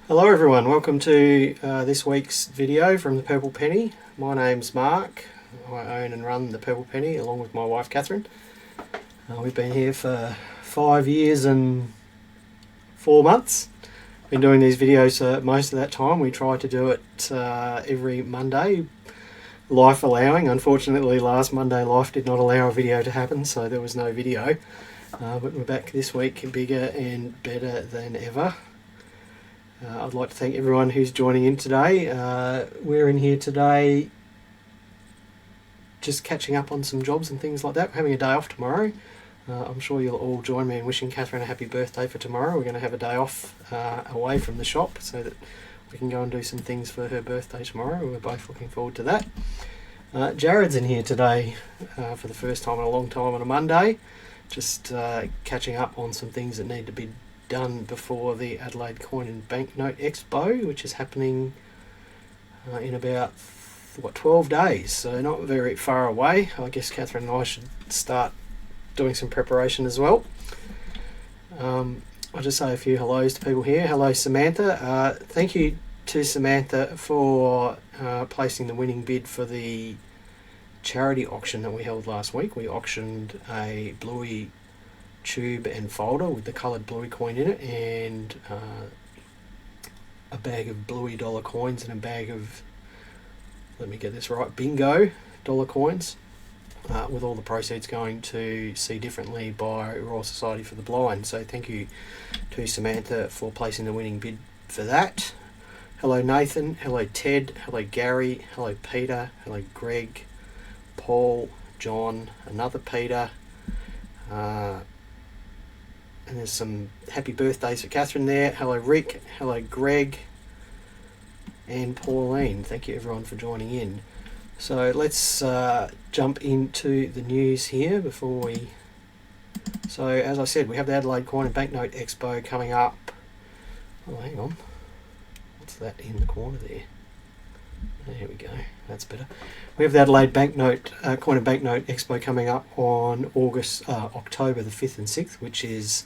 Hello everyone, welcome to this week's video from the Purple Penny. My name's Mark. I own and run the Purple Penny along with my wife Catherine. We've been here for 5 years and 4 months. Been doing these videos most of that time. We try to do it every Monday, life allowing. Unfortunately last Monday life did not allow a video to happen, so there was no video. But we're back this week bigger and better than ever. I'd like to thank everyone who's joining in today. We're in here today just catching up on some jobs and things like that. We're having a day off tomorrow. I'm sure you'll all join me in wishing Catherine a happy birthday for tomorrow. We're going to have a day off away from the shop so that we can go and do some things for her birthday tomorrow. We're both looking forward to that. Jared's in here today for the first time in a long time on a Monday, just catching up on some things that need to be done before the Adelaide Coin and Banknote Expo, which is happening in about 12 days, so not very far away. I guess Catherine and I should start doing some preparation as well. I'll just say a few hellos to people here. Hello Samantha. Thank you to Samantha for placing the winning bid for the charity auction that we held last week. We auctioned a bluey tube and folder with the coloured bluey coin in it, and a bag of bluey dollar coins and a bag of, let me get this right, bingo dollar coins, with all the proceeds going to See Differently by Royal Society for the Blind. So thank you to Samantha for placing the winning bid for that. Hello Nathan, hello Ted, hello Gary, hello Peter, hello Greg, Paul, John, another Peter, and there's some happy birthdays for Catherine there. Hello Rick, hello Greg, and Pauline. Thank you everyone for joining in. So let's jump into the news here before we... So as I said, we have the Adelaide Coin and Banknote Expo coming up. Oh, hang on. What's that in the corner there? There we go. That's better. We have the Adelaide Coin and Banknote Expo coming up on October the 5th and 6th, which is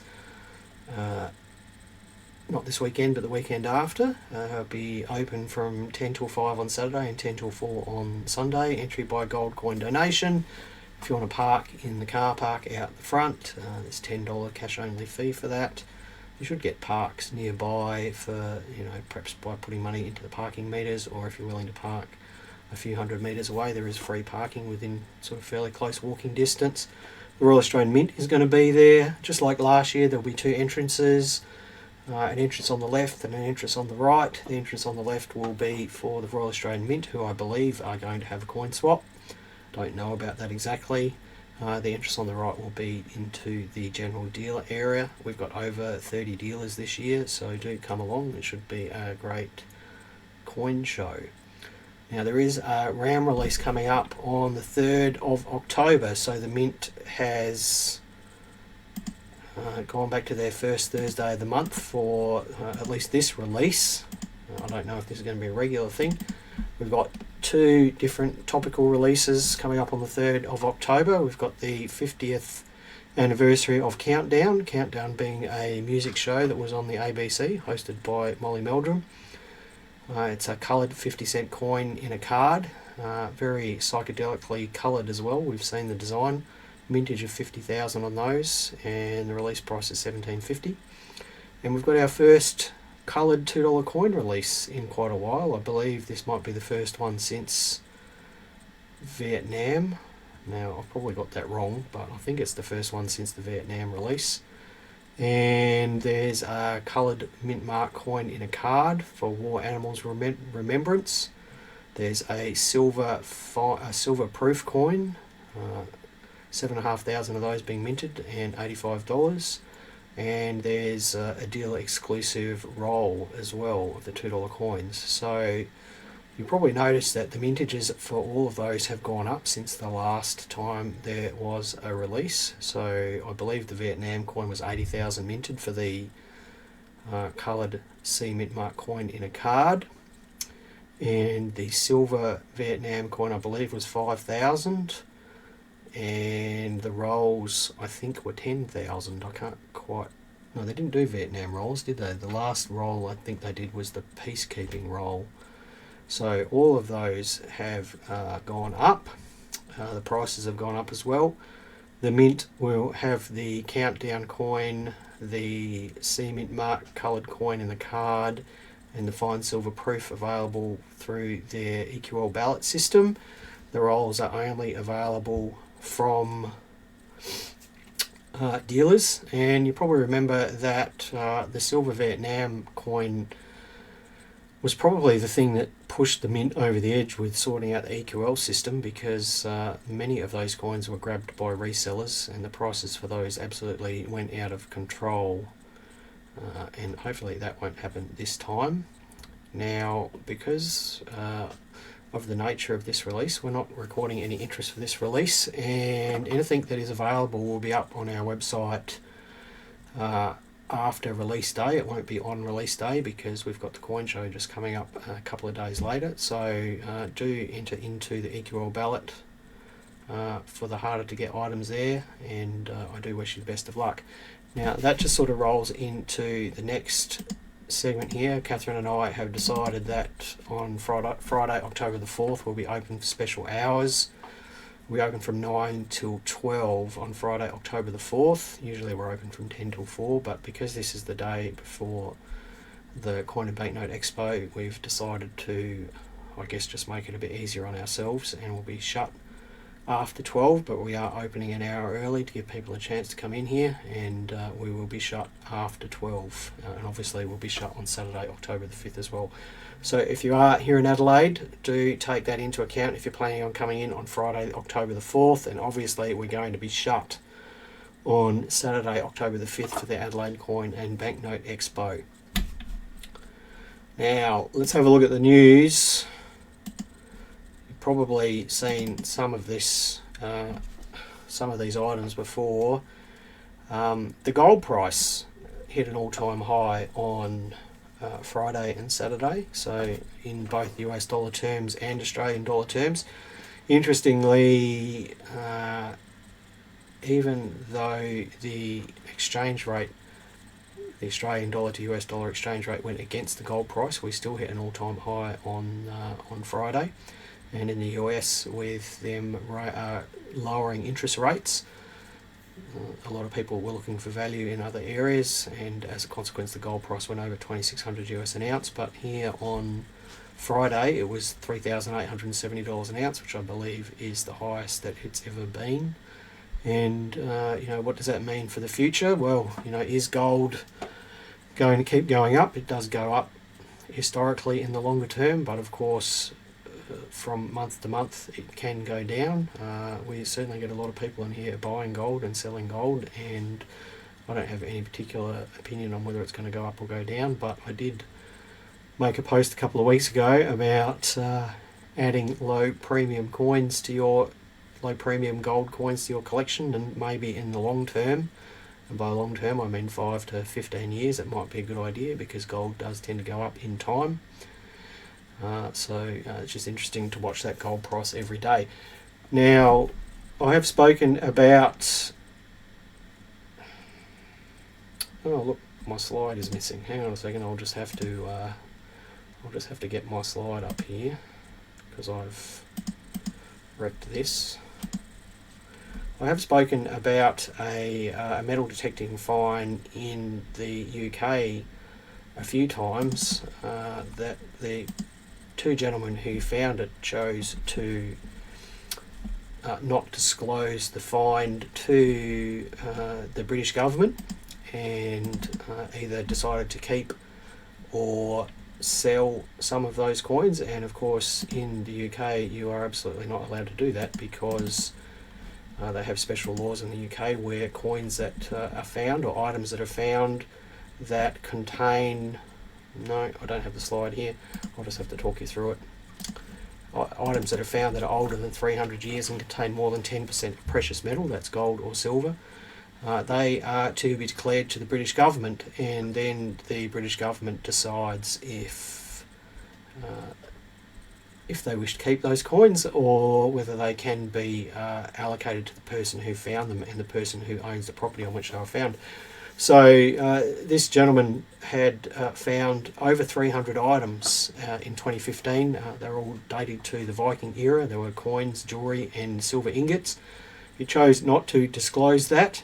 not this weekend but the weekend after. It'll be open from 10 till 5 on Saturday and 10 till 4 on Sunday. Entry by gold coin donation. If you want to park in the car park out the front, there's $10 cash only fee for that. You should get parks nearby for, perhaps by putting money into the parking meters, or if you're willing to park a few hundred metres away, there is free parking within sort of fairly close walking distance. The Royal Australian Mint is going to be there. Just like last year, there'll be two entrances, an entrance on the left and an entrance on the right. The entrance on the left will be for the Royal Australian Mint, who I believe are going to have a coin swap. Don't know about that exactly. The entrance on the right will be into the general dealer area. We've got over 30 dealers this year, so do come along. It should be a great coin show. Now there is a RAM release coming up on the 3rd of October, so the Mint has gone back to their first Thursday of the month for at least this release. I don't know if this is going to be a regular thing. We've got two different topical releases coming up on the 3rd of October. We've got the 50th anniversary of Countdown, Countdown being a music show that was on the ABC, hosted by Molly Meldrum. It's a coloured 50-cent coin in a card, very psychedelically coloured as well. We've seen the design, mintage of 50,000 on those, and the release price is $17.50. And we've got our first coloured $2 coin release in quite a while. I believe this might be the first one since Vietnam. Now I've probably got that wrong, but I think it's the first one since the Vietnam release. And there's a coloured mint mark coin in a card for War Animals Remembrance. There's a silver proof coin, 7,500 of those being minted, and $85. And there's a dealer exclusive roll as well of the $2 coins. So you probably noticed that the mintages for all of those have gone up since the last time there was a release. So I believe the Vietnam coin was 80,000 minted for the coloured C mint mark coin in a card, and the silver Vietnam coin I believe was 5,000, and the rolls I think were 10,000. I can't quite No, they didn't do Vietnam rolls, did they? The last roll I think they did was the peacekeeping roll. So all of those have gone up. The prices have gone up as well. The mint will have the countdown coin, the cement mark coloured coin in the card, and the fine silver proof available through their EQL ballot system. The rolls are only available from dealers, and you probably remember that the silver Vietnam coin was probably the thing that pushed the mint over the edge with sorting out the EQL system, because many of those coins were grabbed by resellers and the prices for those absolutely went out of control, and hopefully that won't happen this time. Now, because of the nature of this release, we're not recording any interest for this release, and anything that is available will be up on our website after release day. It won't be on release day because we've got the coin show just coming up a couple of days later. So do enter into the EQL ballot for the harder to get items there, and I do wish you the best of luck. Now that just sort of rolls into the next segment here. Catherine and I have decided that on Friday October the 4th we'll be open for special hours. We open from 9 till 12 on Friday, October the 4th. Usually we're open from 10 till 4, but because this is the day before the Coin and Banknote Expo, we've decided to, I guess, just make it a bit easier on ourselves, and we'll be shut after 12, but we are opening an hour early to give people a chance to come in here, and we will be shut after 12, and obviously we'll be shut on Saturday, October the 5th as well. So if you are here in Adelaide, do take that into account if you're planning on coming in on Friday, October the 4th, and obviously we're going to be shut on Saturday, October the 5th for the Adelaide Coin and Banknote Expo. Now, let's have a look at the news. You've probably seen some of this, some of these items before. The gold price hit an all-time high on Friday and Saturday, so in both US dollar terms and Australian dollar terms. Interestingly, even though the exchange rate, the Australian dollar to US dollar exchange rate went against the gold price, we still hit an all-time high on Friday. And in the US, with them lowering interest rates, a lot of people were looking for value in other areas, and as a consequence the gold price went over 2,600 US an ounce. But here on Friday it was $3,870 an ounce, which I believe is the highest that it's ever been. And what does that mean for the future? Well, is gold going to keep going up? It does go up historically in the longer term, but of course from month to month it can go down. We certainly get a lot of people in here buying gold and selling gold, and I don't have any particular opinion on whether it's going to go up or go down, but I did make a post a couple of weeks ago about adding low premium gold coins to your collection, and maybe in the long term, and by long term I mean 5 to 15 years, it might be a good idea because gold does tend to go up in time. So it's just interesting to watch that gold price every day. Now, I have spoken about... Oh, look, my slide is missing. Hang on a second. I'll just have to get my slide up here because I've wrecked this. I have spoken about a metal detecting fine in the UK a few times that the two gentlemen who found it chose to not disclose the find to the British government, and either decided to keep or sell some of those coins. And of course in the UK you are absolutely not allowed to do that, because they have special laws in the UK where coins that are found, or items that are found that contain... No, I don't have the slide here. I'll just have to talk you through it. Items that are found that are older than 300 years and contain more than 10% of precious metal, that's gold or silver, they are to be declared to the British government, and then the British government decides if they wish to keep those coins, or whether they can be allocated to the person who found them and the person who owns the property on which they were found. So this gentleman had found over 300 items in 2015. They were all dated to the Viking era. There were coins, jewellery and silver ingots. He chose not to disclose that,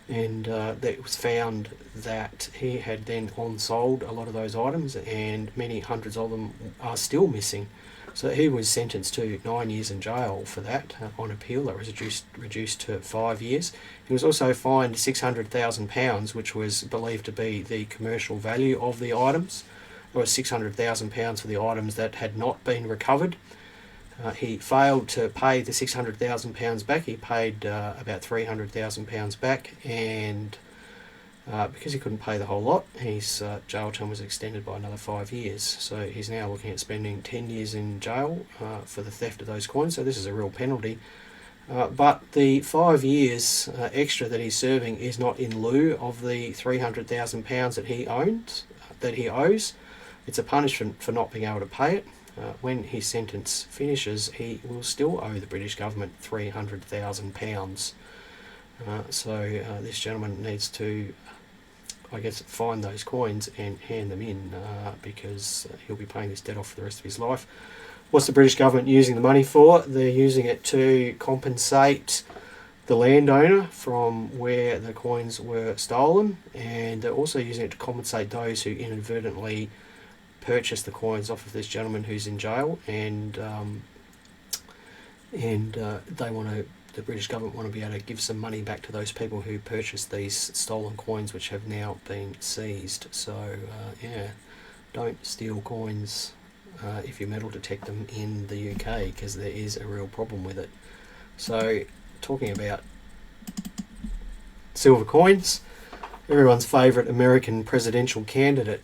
and it was found that he had then on-sold a lot of those items, and many hundreds of them are still missing. So he was sentenced to 9 years in jail for that. On appeal, that was reduced to 5 years. He was also fined £600,000, which was believed to be the commercial value of the items. It was £600,000 for the items that had not been recovered. He failed to pay the £600,000 back. He paid about £300,000 back, and because he couldn't pay the whole lot, his jail term was extended by another 5 years. So he's now looking at spending 10 years in jail for the theft of those coins. So this is a real penalty. But the 5 years extra that he's serving is not in lieu of the £300,000 that he owes. It's a punishment for not being able to pay it. When his sentence finishes, he will still owe the British government £300,000. So this gentleman needs to, I guess, find those coins and hand them in because he'll be paying this debt off for the rest of his life. What's the British government using the money for? They're using it to compensate the landowner from where the coins were stolen, and they're also using it to compensate those who inadvertently purchased the coins off of this gentleman who's in jail, and they want to. The British government want to be able to give some money back to those people who purchased these stolen coins, which have now been seized. So yeah, don't steal coins if you metal detect them in the UK, because there is a real problem with it. So talking about silver coins, everyone's favourite American presidential candidate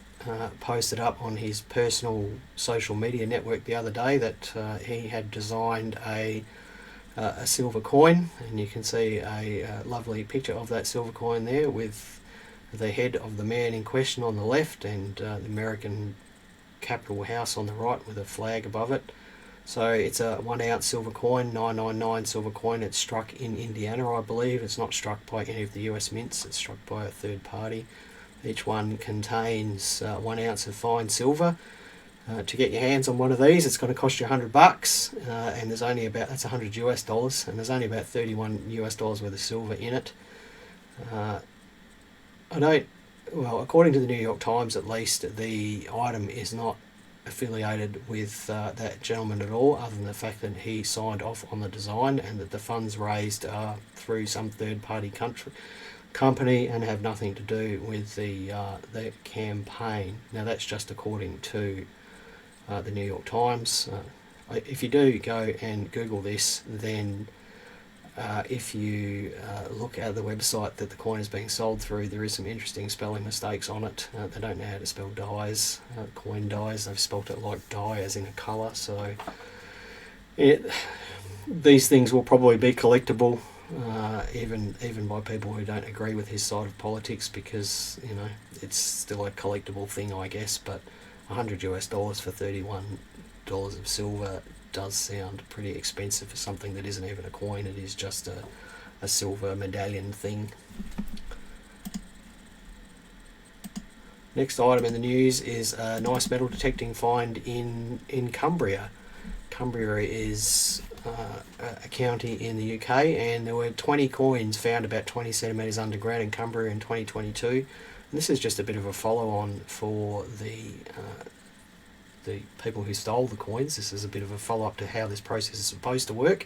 posted up on his personal social media network the other day that he had designed a silver coin, and you can see a lovely picture of that silver coin there with the head of the man in question on the left, and the American Capitol House on the right with a flag above it. So it's a 1 ounce silver coin, 999 silver coin. It's struck in Indiana, I believe. It's not struck by any of the US mints. It's struck by a third party. Each one contains 1 ounce of fine silver. To get your hands on one of these, it's going to cost you $100, and there's only about, that's $100 US, and there's only about $31 US worth of silver in it. According to the New York Times at least, the item is not affiliated with that gentleman at all, other than the fact that he signed off on the design, and that the funds raised are through some third-party company and have nothing to do with the campaign. Now that's just according to the New York Times. If you do go and Google this, then if you look at the website that the coin is being sold through, there is some interesting spelling mistakes on it. They don't know how to spell dyes, coin dyes. They've spelt it like dye as in a colour. So these things will probably be collectible, even by people who don't agree with his side of politics, because it's still a collectible thing, I guess. But $100 for $31 of silver does sound pretty expensive for something that isn't even a coin. It is just a silver medallion thing. Next item in the news is a nice metal detecting find in Cumbria. Cumbria is a county in the UK, and there were 20 coins found about 20 centimetres underground in Cumbria in 2022. And this is just a bit of a follow-on for the people who stole the coins. This is a bit of a follow-up to how this process is supposed to work.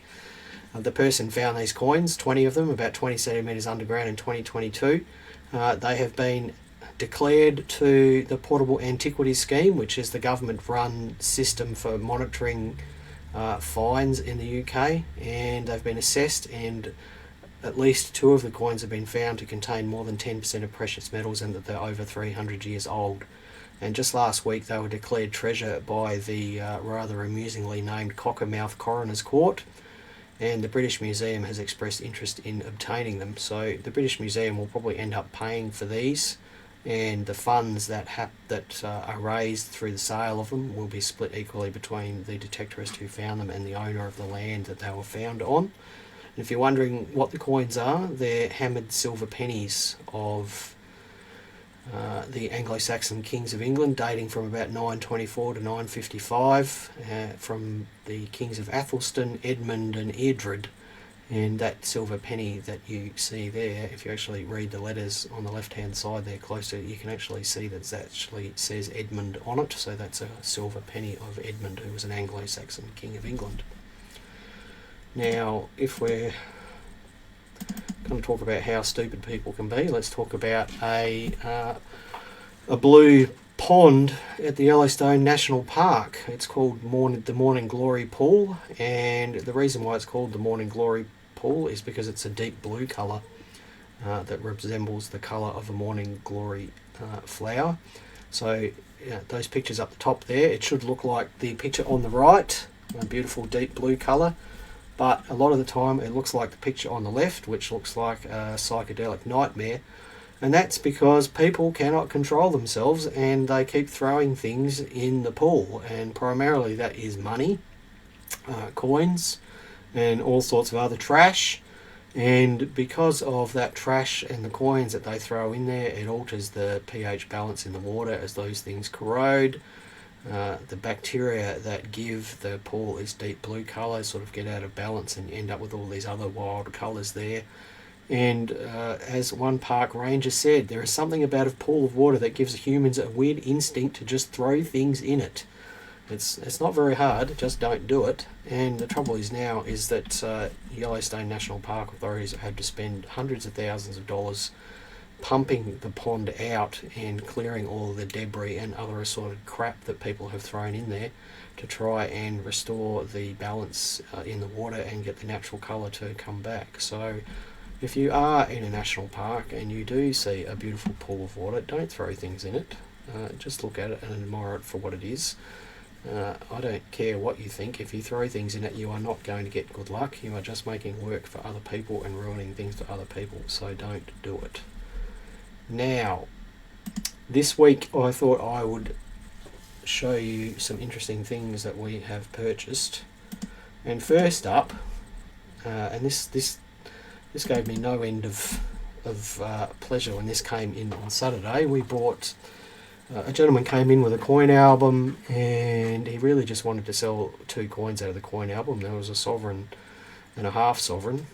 The person found these coins, 20 of them, about 20 centimetres underground in 2022. They have been declared to the Portable Antiquities Scheme, which is the government-run system for monitoring fines in the UK, and they've been assessed, and at least 2 of the coins have been found to contain more than 10% of precious metals, and that they're over 300 years old. And just last week they were declared treasure by the rather amusingly named Cockermouth Coroner's Court, and the British Museum has expressed interest in obtaining them. So the British Museum will probably end up paying for these, and the funds that are raised through the sale of them will be split equally between the detectorist who found them and the owner of the land that they were found on. And if you're wondering what the coins are, they're hammered silver pennies of the Anglo-Saxon kings of England, dating from about 924 to 955, from the kings of Athelstan, Edmund and Eadred. And that silver penny that you see there, if you actually read the letters on the left-hand side there closer, you can actually see that it actually says Edmund on it. So that's a silver penny of Edmund, who was an Anglo-Saxon king of England. Now, if we're going to talk about how stupid people can be, let's talk about a blue pond at the Yellowstone National Park. It's called the Morning Glory Pool, and the reason why it's called the Morning Glory Pool is because it's a deep blue colour that resembles the colour of a morning glory flower. So those pictures up the top there, it should look like the picture on the right, a beautiful deep blue colour, but a lot of the time it looks like the picture on the left, which looks like a psychedelic nightmare. And that's because people cannot control themselves and they keep throwing things in the pool. And primarily that is money, coins, and all sorts of other trash. And because of that trash and the coins that they throw in there, it alters the pH balance in the water as those things corrode. The bacteria that give the pool its deep blue colour sort of get out of balance and you end up with all these other wild colours there. And as one park ranger said, there is something about a pool of water that gives humans a weird instinct to just throw things in it. It's not very hard, just don't do it. And the trouble is now is that Yellowstone National Park authorities have had to spend hundreds of thousands of dollars pumping the pond out and clearing all of the debris and other assorted crap that people have thrown in there to try and restore the balance in the water and get the natural colour to come back. So if you are in a national park and you do see a beautiful pool of water, don't throw things in it. Just look at it and admire it for what it is. I don't care what you think. If you throw things in it, you are not going to get good luck. You are just making work for other people and ruining things for other people. So don't do it. Now, this week I thought I would show you some interesting things that we have purchased. And first up, and this gave me no end of pleasure when this came in on Saturday. We bought, a gentleman came in with a coin album and he really just wanted to sell 2 coins out of the coin album. There was a sovereign and a half sovereign.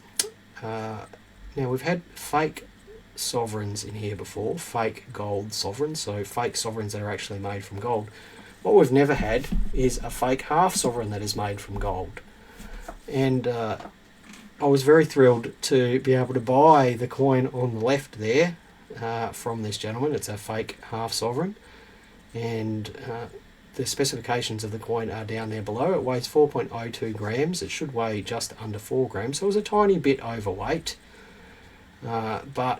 Now we've had fake sovereigns in here before, fake gold sovereigns, so fake sovereigns that are actually made from gold. What we've never had is a fake half sovereign that is made from gold. And I was very thrilled to be able to buy the coin on the left there from this gentleman. It's a fake half sovereign, and the specifications of the coin are down there below. It weighs 4.02 grams. It should weigh just under 4 grams, so it was a tiny bit overweight. But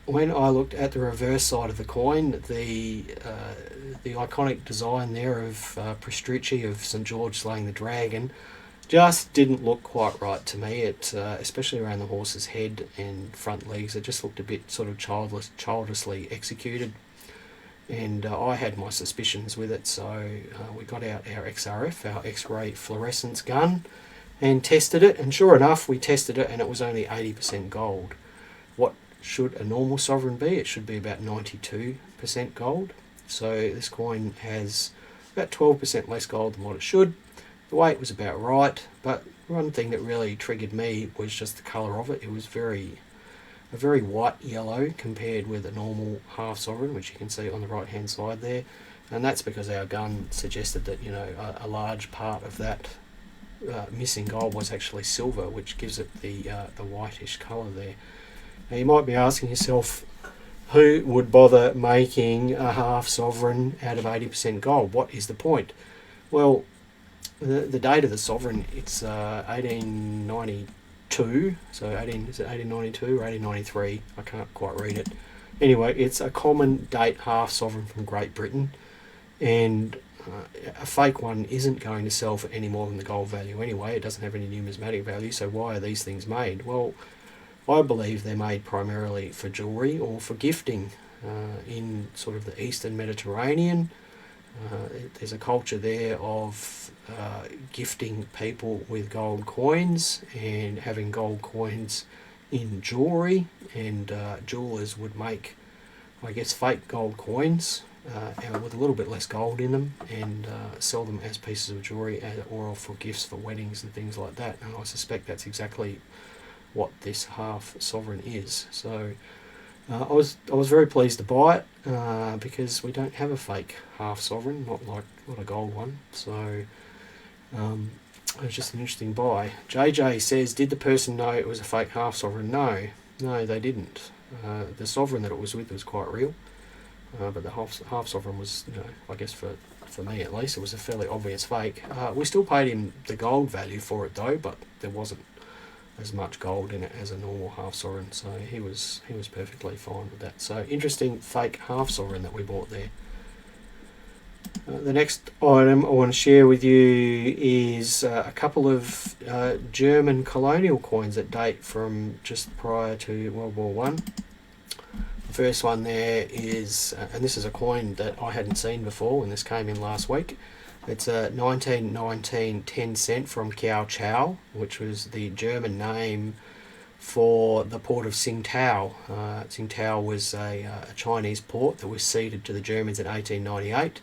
when I looked at the reverse side of the coin, the iconic design there of Prestrucci of St. George slaying the dragon just didn't look quite right to me. It, especially around the horse's head and front legs, it just looked a bit sort of childishly executed. And I had my suspicions with it, so we got out our XRF, our X-ray fluorescence gun, and tested it. And sure enough, we tested it, and it was only 80% gold. What should a normal sovereign be? It should be about 92% gold. So this coin has about 12% less gold than what it should. The weight was about right, but one thing that really triggered me was just the colour of it. It was a very white yellow compared with a normal half sovereign, which you can see on the right hand side there. And that's because our gun suggested that, you know, a large part of that missing gold was actually silver, which gives it the whitish colour there. Now you might be asking yourself, who would bother making a half sovereign out of 80% gold? What is the point? Well, the date of the sovereign, it's 1892, so is it 1892 or 1893? I can't quite read it. Anyway, it's a common date half sovereign from Great Britain, and a fake one isn't going to sell for any more than the gold value anyway. It doesn't have any numismatic value, so why are these things made? Well, I believe they're made primarily for jewellery or for gifting in sort of the Eastern Mediterranean. There's a culture there of gifting people with gold coins and having gold coins in jewellery, and jewellers would make I guess, fake gold coins with a little bit less gold in them, and sell them as pieces of jewellery or for gifts for weddings and things like that. And I suspect that's exactly what this half sovereign is. So I was very pleased to buy it because we don't have a fake half sovereign, not a gold one. So it was just an interesting buy. JJ says, did the person know it was a fake half sovereign? No, they didn't. The sovereign that it was with was quite real, but the half sovereign was, I guess for me at least, it was a fairly obvious fake. We still paid him the gold value for it though, but there wasn't as much gold in it as a normal half sovereign, so he was perfectly fine with that. So interesting fake half sovereign that we bought there. The next item I want to share with you is a couple of German colonial coins that date from just prior to World War One. The first one there is, and this is a coin that I hadn't seen before when this came in last week. It's a 1919 10 cent from Kiao, which was the German name for the port of Tsingtao. Tsingtao was a Chinese port that was ceded to the Germans in 1898.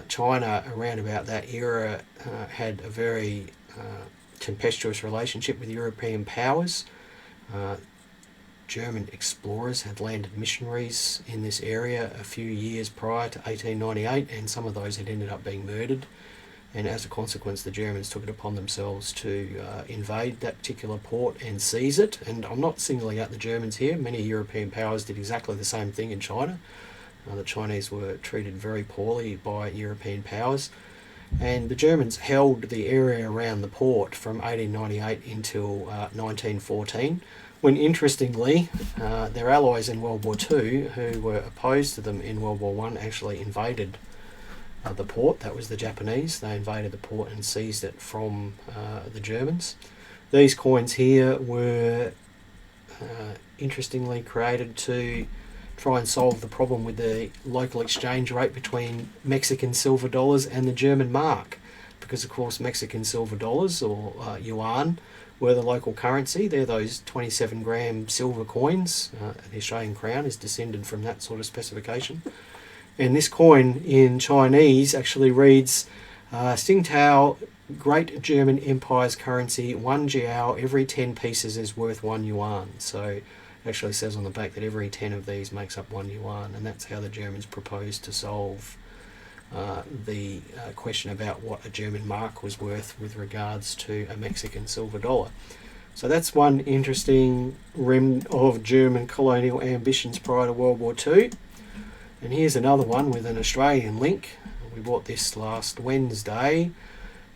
China, around about that era, had a very tempestuous relationship with European powers. German explorers had landed missionaries in this area a few years prior to 1898, and some of those had ended up being murdered. And as a consequence, the Germans took it upon themselves to invade that particular port and seize it. And I'm not singling out the Germans here. Many European powers did exactly the same thing in China. The Chinese were treated very poorly by European powers. And the Germans held the area around the port from 1898 until 1914, when interestingly their allies in World War II, who were opposed to them in World War One, actually invaded the port. That was the Japanese. They invaded the port and seized it from the Germans. These coins here were interestingly created to try and solve the problem with the local exchange rate between Mexican silver dollars and the German mark, because of course Mexican silver dollars, or yuan, were the local currency. They're those 27 gram silver coins. The Australian crown is descended from that sort of specification. And this coin in Chinese actually reads Tsingtao, Great German Empire's currency, 1 jiao, every 10 pieces is worth 1 yuan. So it actually says on the back that every 10 of these makes up 1 yuan, and that's how the Germans proposed to solve the question about what a German mark was worth with regards to a Mexican silver dollar. So that's one interesting rim of German colonial ambitions prior to World War II. And here's another one with an Australian link. We bought this last Wednesday.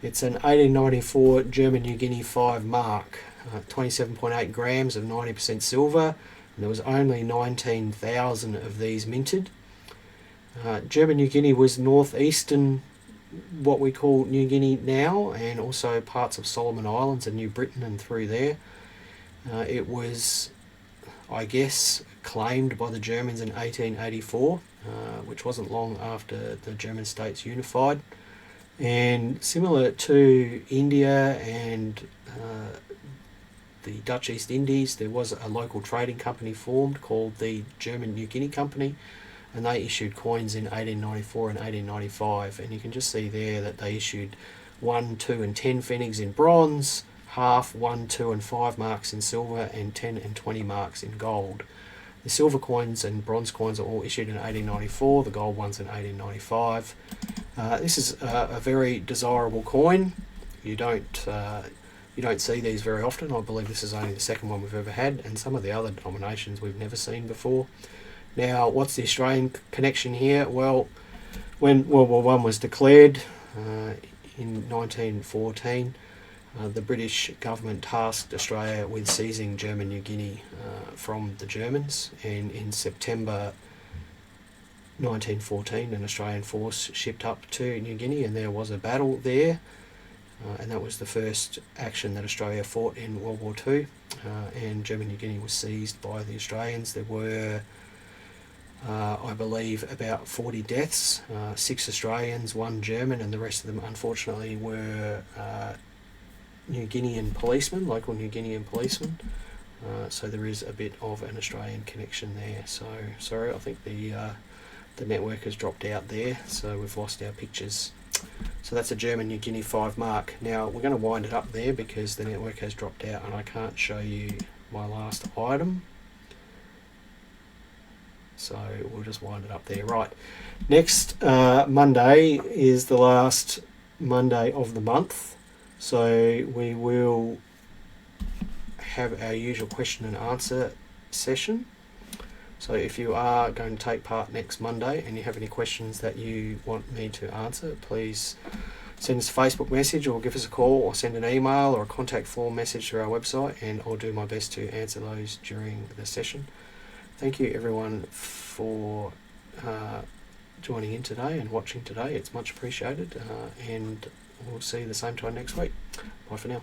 It's an 1894 German New Guinea 5 mark, 27.8 grams of 90% silver, and there was only 19,000 of these minted. German New Guinea was northeastern, what we call New Guinea now, and also parts of Solomon Islands and New Britain and through there. It was, I guess, claimed by the Germans in 1884, which wasn't long after the German states unified. And similar to India and the Dutch East Indies, there was a local trading company formed called the German New Guinea Company, and they issued coins in 1894 and 1895. And you can just see there that they issued 1, 2 and 10 pfennigs in bronze, half, 1, 2 and 5 marks in silver, and 10 and 20 marks in gold. The silver coins and bronze coins are all issued in 1894, the gold ones in 1895. This is a very desirable coin. You don't see these very often. I believe this is only the second one we've ever had, and some of the other denominations we've never seen before. Now, what's the Australian connection here? Well, when World War One was declared in 1914, the British government tasked Australia with seizing German New Guinea from the Germans, and in September 1914 an Australian force shipped up to New Guinea, and there was a battle there, and that was the first action that Australia fought in World War II, and German New Guinea was seized by the Australians. There were I believe about 40 deaths, 6 Australians, 1 German, and the rest of them unfortunately were New Guinean policemen, local New Guinean policemen. so there is a bit of an Australian connection there. So sorry, I think the network has dropped out there, so we've lost our pictures. So that's a German New Guinea 5 mark. Now we're going to wind it up there because the network has dropped out and I can't show you my last item. So we'll just wind it up there. Right, next Monday is the last Monday of the month, so we will have our usual question and answer session. So if you are going to take part next Monday and you have any questions that you want me to answer, please send us a Facebook message or give us a call or send an email or a contact form message through our website, and I'll do my best to answer those during the session. Thank you everyone for joining in today and watching today. It's much appreciated, and we'll see you the same time next week. Bye for now.